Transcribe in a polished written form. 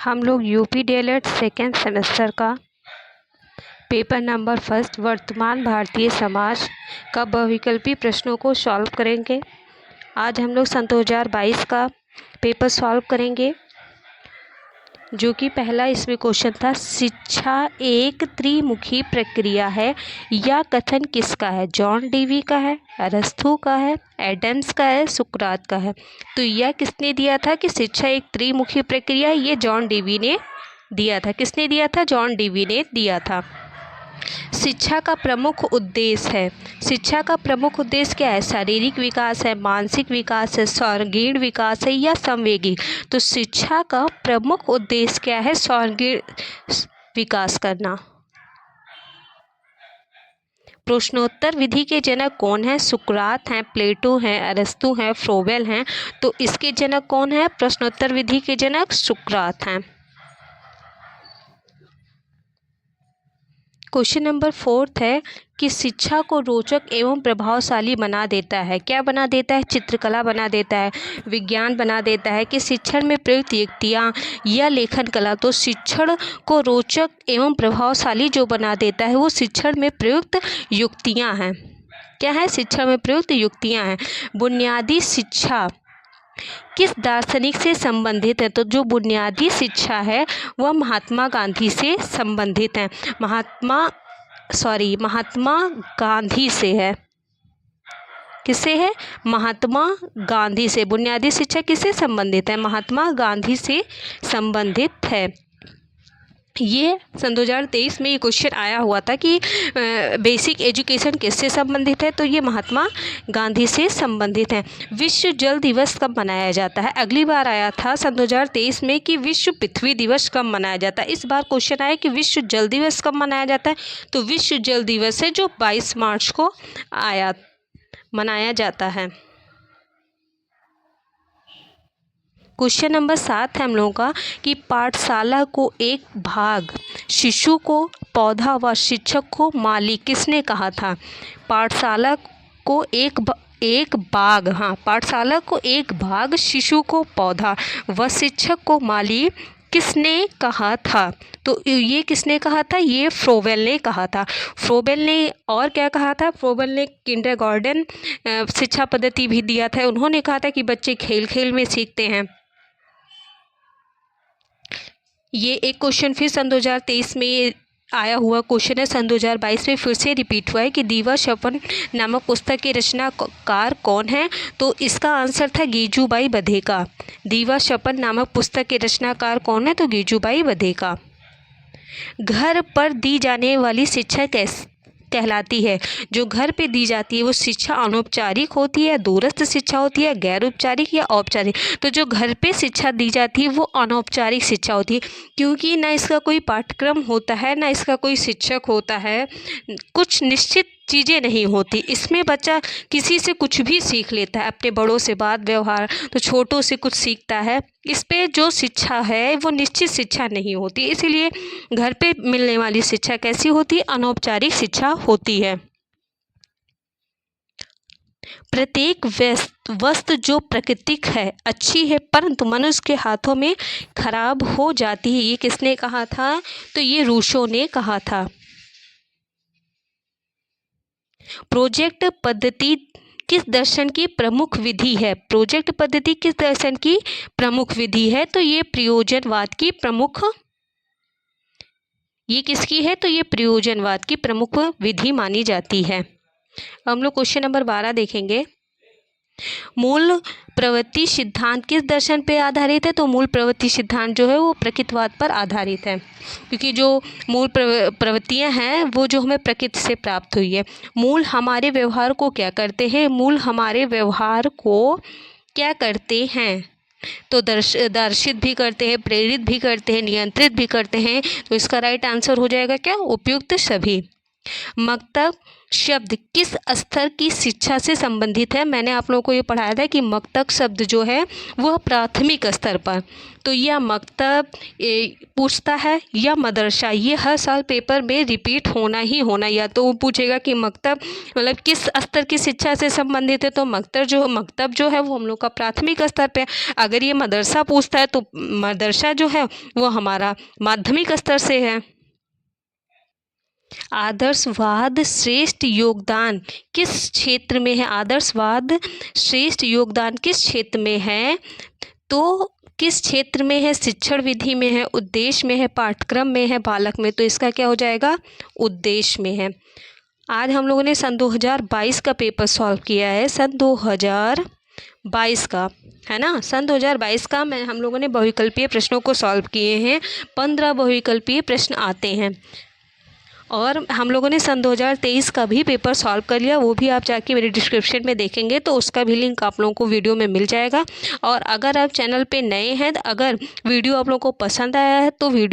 हम लोग UP DElEd second semester का पेपर नंबर फर्स्ट वर्तमान भारतीय समाज का बहुविकल्पी प्रश्नों को सॉल्व करेंगे। आज हम लोग सन 2022 का पेपर सॉल्व करेंगे, जो कि पहला इसमें क्वेश्चन था, शिक्षा एक त्रिमुखी प्रक्रिया है, यह कथन किसका है? जॉन डीवी का है, अरस्तू का है, एडम्स का है, सुकरात का है। तो यह किसने दिया था कि शिक्षा एक त्रिमुखी प्रक्रिया है? ये जॉन डीवी ने दिया था। किसने दिया था? जॉन डीवी ने दिया था। शिक्षा का प्रमुख उद्देश्य है, शिक्षा का प्रमुख उद्देश्य क्या है? शारीरिक विकास है, मानसिक विकास है, सर्वांगीण विकास है या संवेगी? तो शिक्षा का प्रमुख उद्देश्य क्या है? सर्वांगीण विकास करना। प्रश्नोत्तर विधि के जनक कौन है? सुकरात हैं, प्लेटो हैं, अरस्तू हैं, फ्रोबेल हैं। तो इसके जनक कौन है? प्रश्नोत्तर विधि के जनक सुकरात हैं। क्वेश्चन नंबर 4 है कि शिक्षा को रोचक एवं प्रभावशाली बना देता है। क्या बना देता है? चित्रकला बना देता है, विज्ञान बना देता है कि शिक्षण में प्रयुक्त युक्तियाँ या लेखन कला। तो शिक्षण को रोचक एवं प्रभावशाली जो बना देता है वो शिक्षण में प्रयुक्त युक्तियाँ हैं। क्या है? शिक्षण में प्रयुक्त युक्तियाँ हैं। बुनियादी शिक्षा किस दार्शनिक से संबंधित है? तो जो बुनियादी शिक्षा है वह महात्मा गांधी से संबंधित है। महात्मा गांधी से है। किससे है? महात्मा गांधी से। बुनियादी शिक्षा किससे संबंधित है? महात्मा गांधी से संबंधित है। ये सन 2023 में ये क्वेश्चन आया हुआ था कि बेसिक एजुकेशन किससे संबंधित है? तो ये महात्मा गांधी से संबंधित है। विश्व जल दिवस कब मनाया जाता है? अगली बार आया था सन 2023 में कि विश्व पृथ्वी दिवस कब मनाया जाता है। इस बार क्वेश्चन आया कि विश्व जल दिवस कब मनाया जाता है। तो विश्व जल दिवस है जो 22 मार्च को मनाया जाता है। क्वेश्चन नंबर 7 है हम लोगों का कि पाठशाला को एक भाग, शिशु को पौधा व शिक्षक को माली किसने कहा था? पाठशाला को एक बाग, पाठशाला को एक भाग, शिशु को पौधा व शिक्षक को माली किसने कहा था? तो ये किसने कहा था? ये फ्रोबेल ने कहा था। फ्रोबेल ने और क्या कहा था? फ्रोबेल ने किंडरगार्टन शिक्षा पद्धति भी दिया था। उन्होंने कहा था कि बच्चे खेल खेल में सीखते हैं। ये एक क्वेश्चन फिर सन 2023 में आया हुआ क्वेश्चन है, सन 2022 में फिर से रिपीट हुआ है कि दीवा शपन नामक पुस्तक के रचनाकार कौन है? तो इसका आंसर था गीजूबाई बधेका। दीवा शपन नामक पुस्तक के रचनाकार कौन है? तो गीजूबाई बधेका। घर पर दी जाने वाली शिक्षा कैसे कहलाती है? जो घर पे दी जाती है वो शिक्षा अनौपचारिक होती है, दूरस्थ शिक्षा होती है, गैर औपचारिक या औपचारिक? तो जो घर पे शिक्षा दी जाती है वो अनौपचारिक शिक्षा होती है, क्योंकि ना इसका कोई पाठ्यक्रम होता है, ना इसका कोई शिक्षक होता है, कुछ निश्चित चीज़ें नहीं होती। इसमें बच्चा किसी से कुछ भी सीख लेता है, अपने बड़ों से बात व्यवहार, तो छोटों से कुछ सीखता है। इस पे जो शिक्षा है वो निश्चित शिक्षा नहीं होती, इसीलिए घर पे मिलने वाली शिक्षा कैसी होती है? अनौपचारिक शिक्षा होती है। प्रत्येक वस्तु जो प्राकृतिक है, अच्छी है, परंतु मनुष्य के हाथों में खराब हो जाती है, ये किसने कहा था? तो ये रूसो ने कहा था। प्रोजेक्ट पद्धति किस दर्शन की प्रमुख विधि है? प्रोजेक्ट पद्धति किस दर्शन की प्रमुख विधि है? तो ये प्रयोजनवाद की प्रमुख, ये किसकी है? तो ये प्रयोजनवाद की प्रमुख विधि मानी जाती है। हम लोग क्वेश्चन नंबर 12 देखेंगे। मूल प्रवृत्ति सिद्धांत किस दर्शन पे आधारित है? तो मूल प्रवृत्ति सिद्धांत जो है वो प्रकृतिवाद पर आधारित है, क्योंकि जो मूल प्रवृत्तियां हैं वो जो हमें प्रकृति से प्राप्त हुई है। मूल हमारे व्यवहार को क्या करते हैं? मूल हमारे व्यवहार को क्या करते हैं? तो दर्शित भी करते हैं, प्रेरित भी करते हैं, नियंत्रित भी करते हैं। तो इसका राइट आंसर हो जाएगा क्या? उपयुक्त सभी। मकतब शब्द किस स्तर की शिक्षा से संबंधित है? मैंने आप लोगों को ये पढ़ाया था कि मकतब शब्द जो है वह प्राथमिक स्तर पर, तो यह मकतब पूछता है या मदरसा, ये हर साल पेपर में रिपीट होना ही होना। या तो वो पूछेगा कि मकतब मतलब किस स्तर की शिक्षा से संबंधित है, तो मकतब जो है वो हम लोग का प्राथमिक स्तर पे। अगर ये मदरसा पूछता है तो मदरसा जो है वो हमारा माध्यमिक स्तर से है। आदर्शवाद श्रेष्ठ योगदान किस क्षेत्र में है? आदर्शवाद श्रेष्ठ योगदान किस क्षेत्र में है? तो किस क्षेत्र में है? शिक्षण विधि में है, उद्देश्य में है, पाठ्यक्रम में है, बालक में। तो इसका क्या हो जाएगा? उद्देश्य में है। आज हम लोगों ने सन 2022 का पेपर सॉल्व किया है, सन 2022 का, है ना। सन 2022 का हम लोगों ने बहुविकल्पीय प्रश्नों को सॉल्व किए हैं। 15 बहुविकल्पीय प्रश्न आते हैं। और हम लोगों ने सन 2023 का भी पेपर सॉल्व कर लिया, वो भी आप जाके मेरे डिस्क्रिप्शन में देखेंगे तो उसका भी लिंक आप लोगों को वीडियो में मिल जाएगा। और अगर आप चैनल पे नए हैं, अगर वीडियो आप लोगों को पसंद आया है तो वीडियो